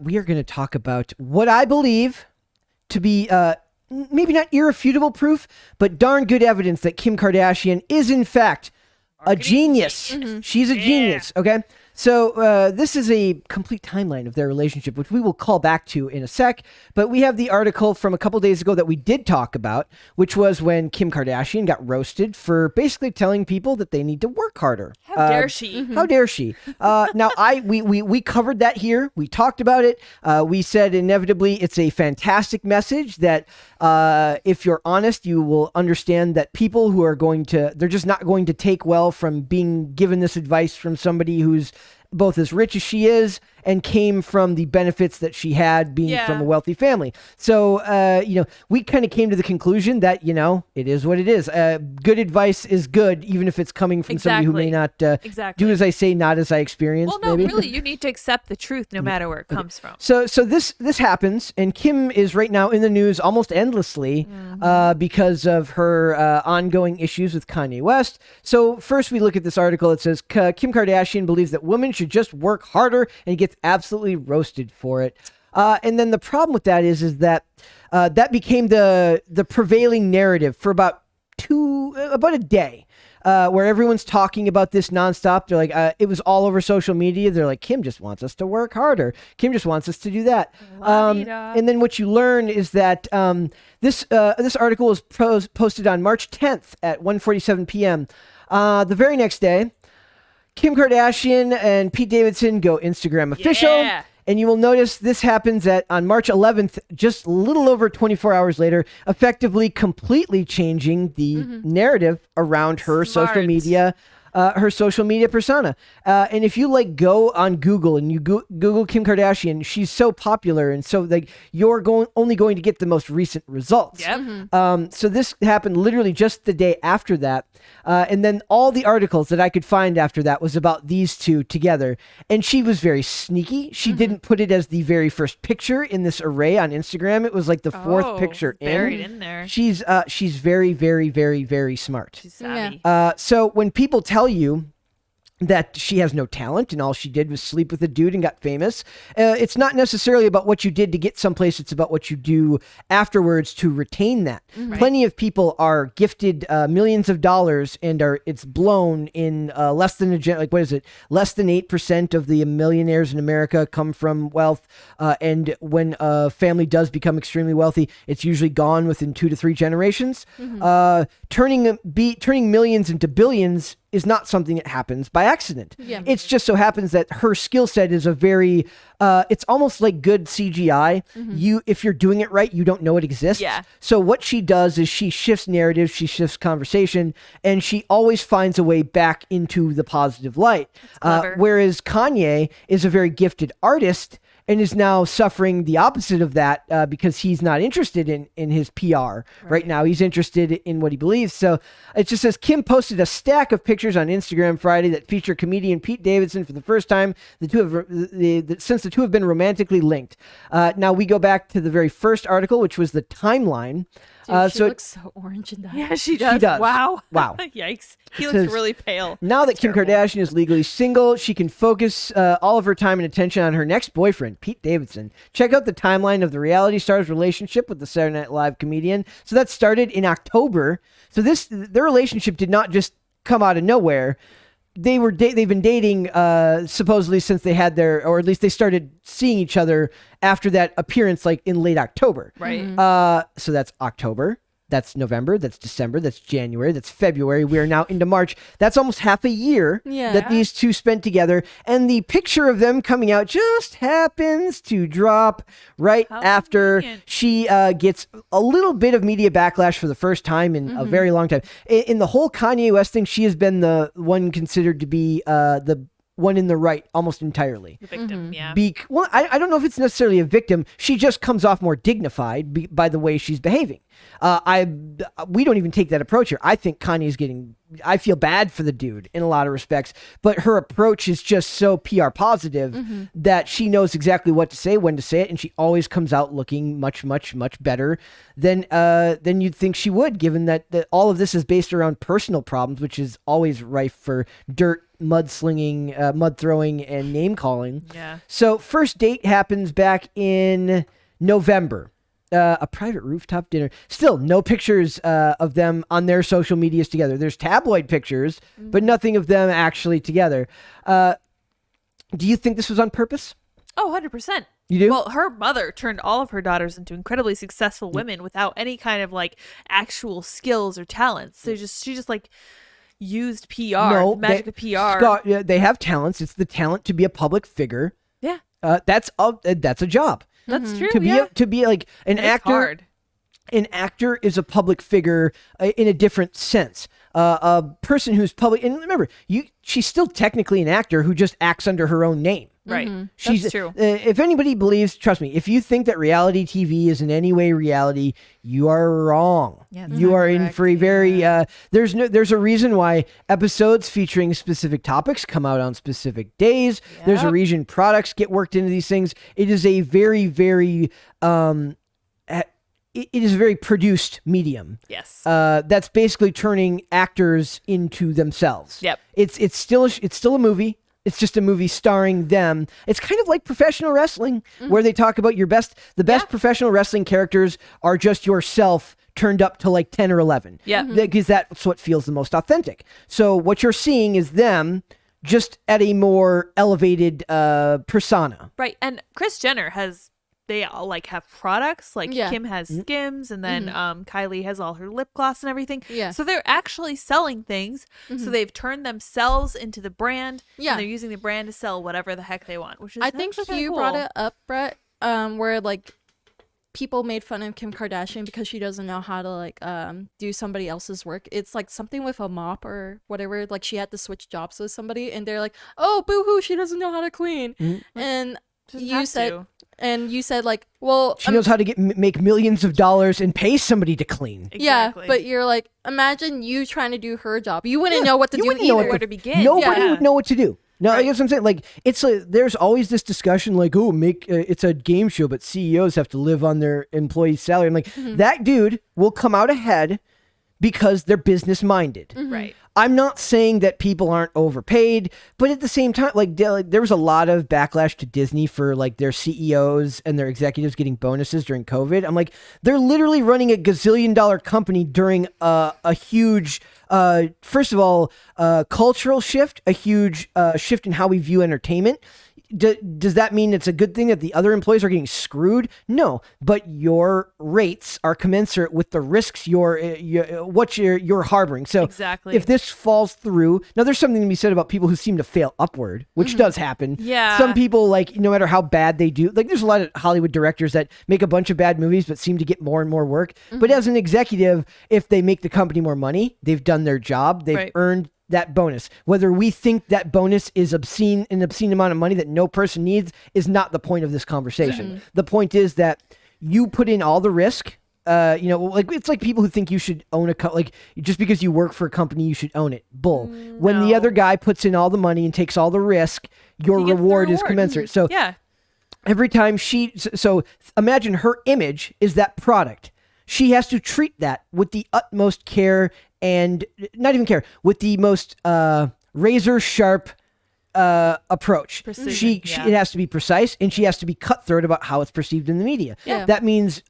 we are going to talk about what I believe to be maybe not irrefutable proof, but darn good evidence that Kim Kardashian is in fact a genius. Mm-hmm. She's a genius, okay? So this is a complete timeline of their relationship, which we will call back to in a sec. But we have the article from a couple days ago that we did talk about, which was when Kim Kardashian got roasted for basically telling people that they need to work harder. How dare she? Mm-hmm. How dare she? Now, we covered that here. We talked about it. We said inevitably it's a fantastic message that if you're honest, you will understand that people who are they're just not going to take well from being given this advice from somebody who's both as rich as she is and came from the benefits that she had being from a wealthy family. So, we kind of came to the conclusion that, it is what it is. Good advice is good, even if it's coming from somebody who may not do as I say, not as I experience. Well, no, maybe. really, you need to accept the truth no matter where it comes from. So this happens, and Kim is right now in the news almost endlessly because of her ongoing issues with Kanye West. So first we look at this article. It says, Kim Kardashian believes that women should just work harder, and gets absolutely roasted for it. And then the problem with that is that that became the prevailing narrative for about a day, where everyone's talking about this nonstop. They're like, it was all over social media. They're like, Kim just wants us to work harder. Kim just wants us to do that. And then what you learn is that this article was posted on March 10th at 1:47 p.m. The very next day, Kim Kardashian and Pete Davidson go Instagram official. Yeah. And you will notice this happens on March 11th, just a little over 24 hours later, effectively completely changing the narrative around her social media persona. And if you go on Google and you Google Kim Kardashian, she's so popular, and so you're only going to get the most recent results. Yep. So this happened literally just the day after that. And then all the articles that I could find after that was about these two together. And she was very sneaky. She didn't put it as the very first picture in this array on Instagram. It was like the fourth picture buried in there. She's very, very, very, very smart. She's savvy. So when people tell you that she has no talent and all she did was sleep with a dude and got famous, it's not necessarily about what you did to get someplace. It's about what you do afterwards to retain that. Right. Plenty of people are gifted millions of dollars and it's blown in less than less than 8% of the millionaires in America come from wealth. And when a family does become extremely wealthy, it's usually gone within 2 to 3 generations. Turning millions into billions is not something that happens by accident. Yeah. It's just so happens that her skill set is a very, it's almost like good CGI. If you're doing it right, you don't know it exists. Yeah. So what she does is she shifts narrative, she shifts conversation, and she always finds a way back into the positive light. Whereas Kanye is a very gifted artist and is now suffering the opposite of that because he's not interested in his PR right now. He's interested in what he believes. So it just says, Kim posted a stack of pictures on Instagram Friday that feature comedian Pete Davidson for the first time. Since the two have been romantically linked. Now we go back to the very first article, which was the timeline. Dude, she looks so orange in that. Yeah, she does. Wow. Yikes. He looks really pale. Now that Kim Kardashian is legally single, she can focus all of her time and attention on her next boyfriend, Pete Davidson. Check out the timeline of the reality star's relationship with the Saturday Night Live comedian. So that started in October. So their relationship did not just come out of nowhere. They've been dating supposedly since they had or at least they started seeing each other after that appearance, in late October. Right. So that's October. That's November, that's December, that's January, that's February. We are now into March. That's almost half a year that these two spent together. And the picture of them coming out just happens to drop right after she gets a little bit of media backlash for the first time in a very long time. In the whole Kanye West thing, she has been the one considered to be the one in the right almost entirely. The victim, yeah. I don't know if it's necessarily a victim. She just comes off more dignified by the way she's behaving. We don't even take that approach here. I think I feel bad for the dude in a lot of respects, but her approach is just so PR positive that she knows exactly what to say, when to say it, and she always comes out looking much, much, much better than you'd think she would, given that all of this is based around personal problems, which is always rife for dirt, mudslinging, mud throwing, and name calling. Yeah. So first date happens back in November. A private rooftop dinner. Still, no pictures of them on their social medias together. There's tabloid pictures, but nothing of them actually together. Do you think this was on purpose? Oh, 100%. You do? Well, her mother turned all of her daughters into incredibly successful women without any kind of like actual skills or talents. So she just like used PR, the magic of PR. They have talents. It's the talent to be a public figure. Yeah. That's a job. That's true. To be like an actor. Hard. An actor is a public figure in a different sense. A person who's public, and remember, she's still technically an actor who just acts under her own name. Right. That's true. If anybody believes, trust me, if you think that reality TV is in any way reality, you are wrong. Yeah, you are in for a very there's a reason why episodes featuring specific topics come out on specific days. Yep. There's a reason products get worked into these things. It is a very, very it is a very produced medium. Yes. That's basically turning actors into themselves. Yep. It's still a movie. It's just a movie starring them. It's kind of like professional wrestling, where they talk about the best professional wrestling characters are just yourself turned up to like 10 or 11. Yeah. Because that's what feels the most authentic. So what you're seeing is them just at a more elevated persona. Right. And Kris Jenner they all like have products, like Kim has Skims, and then Kylie has all her lip gloss and everything. Yeah. So they're actually selling things. So they've turned themselves into the brand. Yeah. And they're using the brand to sell whatever the heck they want, which is I think you cool. brought it up, Brett, where like people made fun of Kim Kardashian because she doesn't know how to like do somebody else's work. It's like something with a mop or whatever. Like she had to switch jobs with somebody, and they're like, "Oh, boo-hoo, she doesn't know how to clean." And you said like, well, she knows how to make millions of dollars and pay somebody to clean. Exactly. Yeah, but you're like, imagine you trying to do her job. You wouldn't know what to do either. Where to begin. Nobody would know what to do. No, I guess what I'm saying, like, it's there's always this discussion, like, oh, it's a game show, but CEOs have to live on their employees' salary. I'm like, that dude will come out ahead because they're business minded. Right. I'm not saying that people aren't overpaid, but at the same time, like there was a lot of backlash to Disney for like their CEOs and their executives getting bonuses during COVID. I'm like, they're literally running a gazillion-dollar company during a huge, first of all, cultural shift, a huge shift in how we view entertainment. Does that mean it's a good thing that the other employees are getting screwed? No, but your rates are commensurate with the risks you're harboring. So exactly. If this falls through, now there's something to be said about people who seem to fail upward, which does happen. Yeah. Some people, like, no matter how bad they do, like there's a lot of Hollywood directors that make a bunch of bad movies but seem to get more and more work. But as an executive, if they make the company more money, they've done their job, they've earned that bonus. Whether we think that bonus is an obscene amount of money that no person needs is not the point of this conversation. The point is that you put in all the risk. Like it's like people who think you should own like just because you work for a company you should own it. Bull. When the other guy puts in all the money and takes all the risk, your reward is commensurate. So every time so imagine her image is that product. She has to treat that with the utmost care and not even care, with the most razor sharp approach. Precision, It has to be precise, and she has to be cutthroat about how it's perceived in the media. Yeah. That means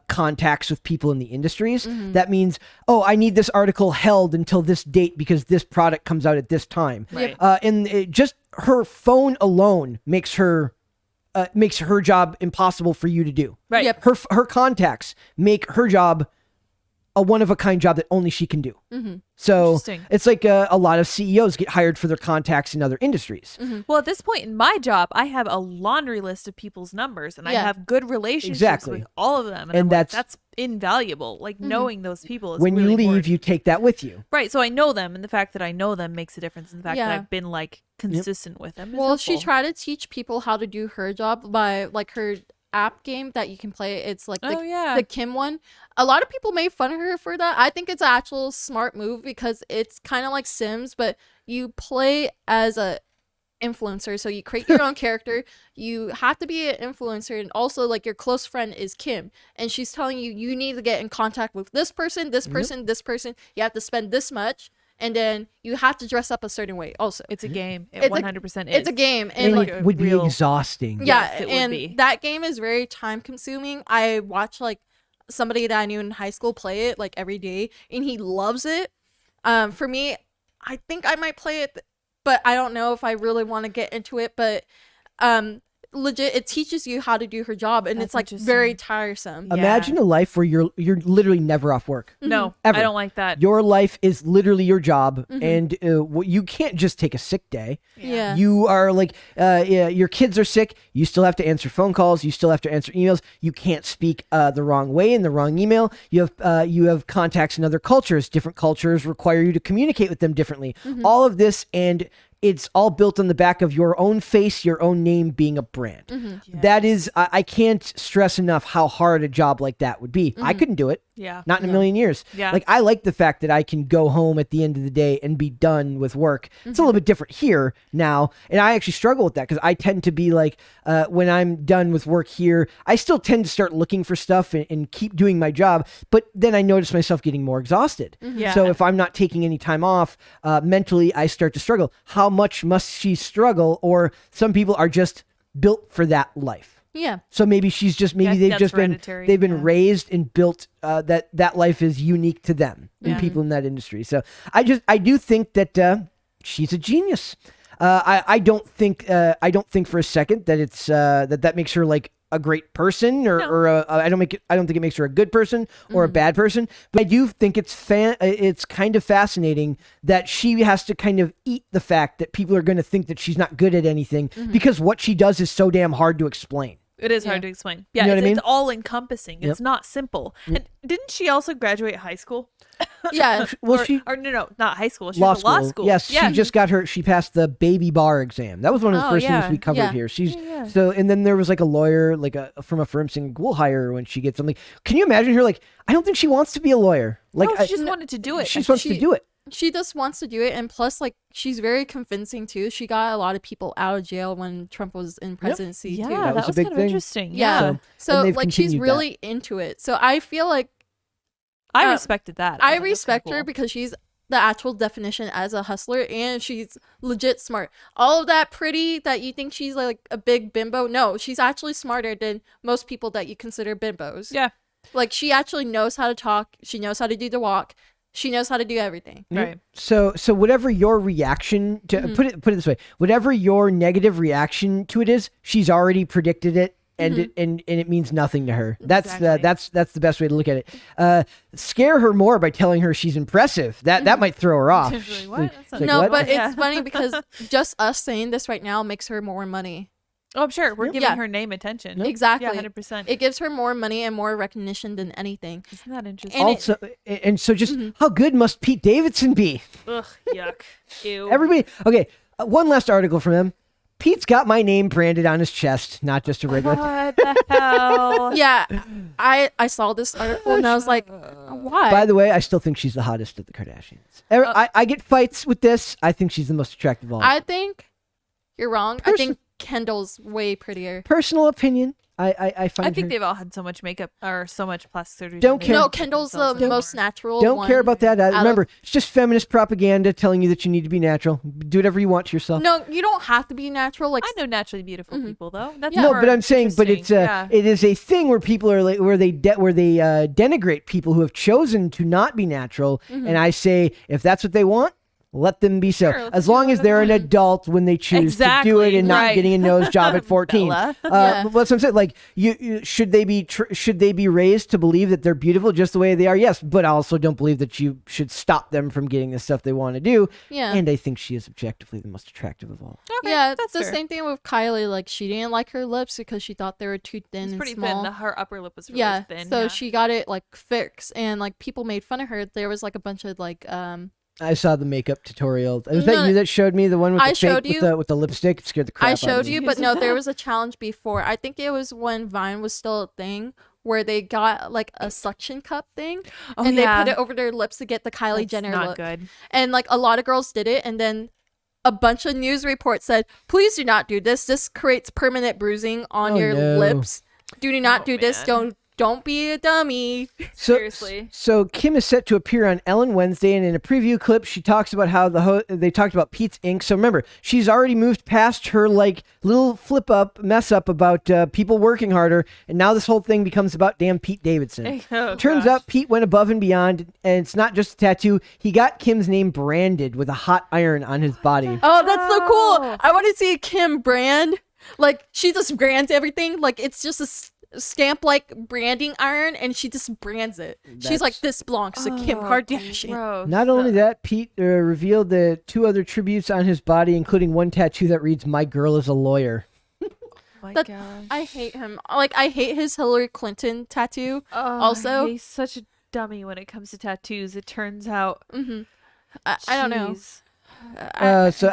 contacts with people in the industries. That means, I need this article held until this date because this product comes out at this time. Right. And just her phone alone makes her job impossible for you to do. Right. Yep. Her contacts make her job a one-of-a-kind job that only she can do. So it's like a lot of CEOs get hired for their contacts in other industries. Well, at this point in my job, I have a laundry list of people's numbers, and I have good relationships with all of them. And that's invaluable. Like knowing those people is when really you leave, important. you take that with you. Right. So I know them, and the fact that I know them makes a difference. And the fact that I've been like consistent with them. Is well, she helpful. tried to teach people how to do her job by like her app game that you can play. It's like yeah. the Kim one. A lot of people made fun of her for that. I think it's an actual smart move because it's kind of like Sims, but you play as a influencer. So you create your own character. You have to be an influencer, and also like your close friend is Kim, and she's telling you you need to get in contact with this person, this person, this person. You have to spend this much. And then you have to dress up a certain way also. It's a game. It 100% is. It's a game. And like, it would be exhausting. Yeah, Yes, it would and be. that game is very time consuming. I watched like somebody that I knew in high school play it like every day, and he loves it. For me, I think I might play it, but I don't know if I really want to get into it. But legit, it teaches you how to do her job, and it's like very tiresome. Yeah. Imagine a life where you're literally never off work. No, Ever. I don't like that. Your life is literally your job, and you can't just take a sick day. Yeah. You are like, your kids are sick. You still have to answer phone calls. You still have to answer emails. You can't speak the wrong way in the wrong email. You have contacts in other cultures. Different cultures require you to communicate with them differently. All of this, and it's all built on the back of your own face, your own name being a brand. That is, I can't stress enough how hard a job like that would be. I couldn't do it. Yeah. Not in a million years. Yeah. Like, I like the fact that I can go home at the end of the day and be done with work. It's a little bit different here now. And I actually struggle with that because I tend to be like, when I'm done with work here, I still tend to start looking for stuff and keep doing my job. But then I notice myself getting more exhausted. Yeah. So if I'm not taking any time off, mentally, I start to struggle. How much must she struggle? Or some people are just built for that life. Yeah. So maybe she's just they've that's just hereditary, been raised and built that life is unique to them and people in that industry. So I do think that she's a genius. I don't think for a second that it's that makes her like a great person or I don't think it makes her a good person or a bad person, but I do think it's kind of fascinating that she has to kind of eat the fact that people are going to think that she's not good at anything because what she does is so damn hard to explain. It is hard to explain. Yeah, You know what I mean? It's all encompassing. It's not simple. And didn't she also graduate high school? Yeah. Well, or no, not high school. She law went to law school. school. Yes, Yeah. she just got she passed the baby bar exam. That was one of the first things we covered here. She's so, and then there was like a lawyer, from a firm saying we'll hire her when she gets something. Can you imagine her? Like, I don't think she wants to be a lawyer. Like, No, she just wanted to do it. She just wants to do it. She just wants to do it, and plus, like, she's very convincing too. She got a lot of people out of jail when Trump was in presidency Yeah, too. That was a was big kind of thing. interesting. Yeah. So- So and they've like she's continued really into it. So I feel like I respected that. I was like, that's respect kinda her cool. because she's the actual definition as a hustler, and she's legit smart. All of that pretty that you think she's like a big bimbo, no, she's actually smarter than most people that you consider bimbos. Yeah. Like, she actually knows how to talk. She knows how to do the walk. She knows how to do everything. Right. So whatever your reaction to put it this way, whatever your negative reaction to it is, she's already predicted it. And it means nothing to her. That's the best way to look at it. Scare her more by telling her she's impressive. That might throw her off. She's like, what? That's not- like, No, what? but Yeah. it's funny because just us saying this right now makes her more money. Oh, I'm sure. We're giving Yeah. her name attention. Exactly. Yeah, 100%. It gives her more money and more recognition than anything. Isn't that interesting? And Also, and so just how good must Pete Davidson be? Ugh, yuck. Ew. Everybody. Okay, one last article from him. Pete's got my name branded on his chest, not just a regular. What the hell? Yeah, I saw this article and I was like, why? By the way, I still think she's the hottest of the Kardashians. I get fights with this. I think she's the most attractive of all. I think you're wrong. I think Kendall's way prettier. Personal opinion. I find I think her- they've all had so much makeup or so much plastic surgery. Don't that they care. No, don't Kendall's the themselves most anymore. natural Don't one care about that. out of- Remember, it's just feminist propaganda telling you that you need to be natural. Do whatever you want to yourself. No, you don't have to be natural. Like, I know naturally beautiful people though. That's Yeah. No, more but I'm saying, but it's interesting. it is a thing where people are like, where they denigrate people who have chosen to not be natural, and I say if that's what they want, let them be so. Sure, let's As do long as they're an whatever. adult when they choose to do it Exactly, and not right. getting a nose job at 14. Bella. Yeah. But that's what I'm saying. Like, should they be raised to believe that they're beautiful just the way they are? Yes, but I also don't believe that you should stop them from getting the stuff they want to do. Yeah. And I think she is objectively the most attractive of all. Okay, yeah, that's the fair. same thing with Kylie. Like, she didn't like her lips because she thought they were too thin It's and pretty small. thin. Her upper lip was really Yeah, thin. so yeah. she got it like fixed, and like people made fun of her. There was like a bunch of like I saw the makeup tutorial. Was that you that showed me the one with the fake with the lipstick? It scared the crap out of me. I showed you, but no, there was a challenge before. I think it was when Vine was still a thing, where they got like a suction cup thing, and they put it over their lips to get the Kylie Jenner look. Good. And like a lot of girls did it, and then a bunch of news reports said, "Please do not do this. This creates permanent bruising on your lips. Do not do this. Don't be a dummy." Seriously. So Kim is set to appear on Ellen Wednesday, and in a preview clip, she talks about how they talked about Pete's ink. So remember, she's already moved past her like little mess up about people working harder, and now this whole thing becomes about damn Pete Davidson. Turns out Pete went above and beyond, and it's not just a tattoo. He got Kim's name branded with a hot iron on his body. Oh, that's so cool! I want to see Kim brand. Like she just brands everything. Like it's just a stamp like branding iron, and she just brands it. She's like, this belongs to Kim Kardashian. Gross. Not only that, Pete revealed the 2 other tributes on his body, including one tattoo that reads "My girl is a lawyer." My gosh. I hate him. Like I hate his Hillary Clinton tattoo. Also, he's such a dummy when it comes to tattoos. It turns out. I don't know. So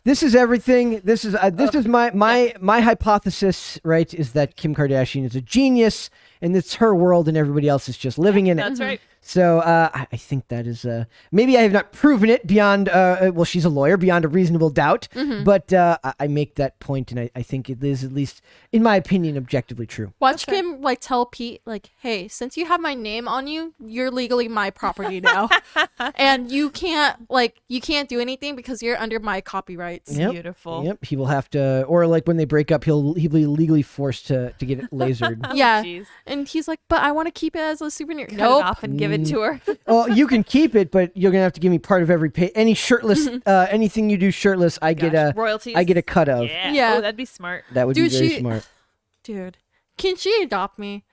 this is everything. This is my hypothesis, right? Is that Kim Kardashian is a genius, and it's her world, and everybody else is just living in it. That's right. So I think that is maybe I have not proven it beyond well, she's a lawyer, beyond a reasonable doubt, but I make that point, and I think it is, at least in my opinion, objectively true. Watch Kim like tell Pete like, hey, since you have my name on you, you're legally my property now, and you can't do anything because you're under my copyrights. Yep. Beautiful. Yep, he will have to, or like when they break up, he'll be legally forced to get it lasered. Yeah, Jeez. and he's like, but I want to keep it as a souvenir. Cut it off and give it to her. Well, you can keep it, but you're gonna have to give me part of every any shirtless anything you do shirtless. I get a royalties. I get a cut of. Yeah. Oh, that'd be smart. That would be very smart. Dude, can she adopt me?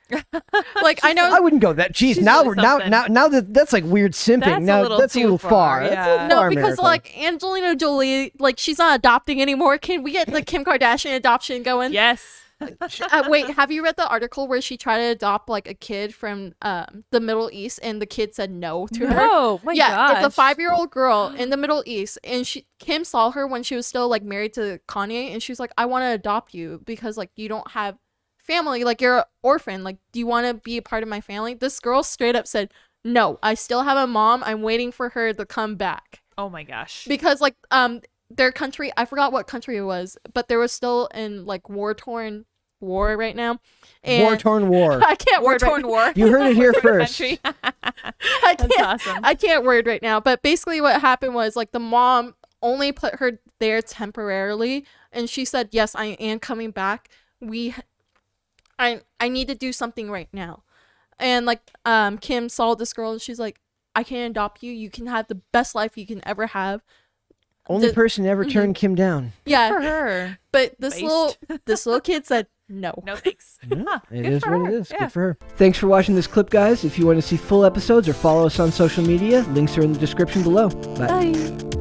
Like I know I wouldn't go that. Jeez, now we're now that's like weird simping. That's a little far. Yeah. That's a little no, far, because Miracle. like Angelina Jolie, like she's not adopting anymore. Can we get the Kim Kardashian adoption going? Yes. Wait, have you read the article where she tried to adopt like a kid from the Middle East, and the kid said no to her? Oh my gosh. It's a 5-year-old girl in the Middle East, and Kim saw her when she was still like married to Kanye, and she was like, I want to adopt you because like you don't have family, like you're an orphan, like do you want to be a part of my family? This girl straight up said, no, I still have a mom, I'm waiting for her to come back. Oh my gosh. Because like their country, I forgot what country it was, but they were still in like war-torn war right now. And war-torn war. I can't war-torn war. You heard it here first. That's awesome. I can't word right now, but basically what happened was like the mom only put her there temporarily, and she said, yes, I am coming back. I need to do something right now. And like Kim saw this girl, and she's like, I can adopt you. You can have the best life you can ever have. Only person to ever turned Kim down. Yeah, for her. But this little kid said no. No thanks. Yeah, it is what it is. Yeah. Good for her. Thanks for watching this clip, guys. If you want to see full episodes or follow us on social media, links are in the description below. Bye. Bye.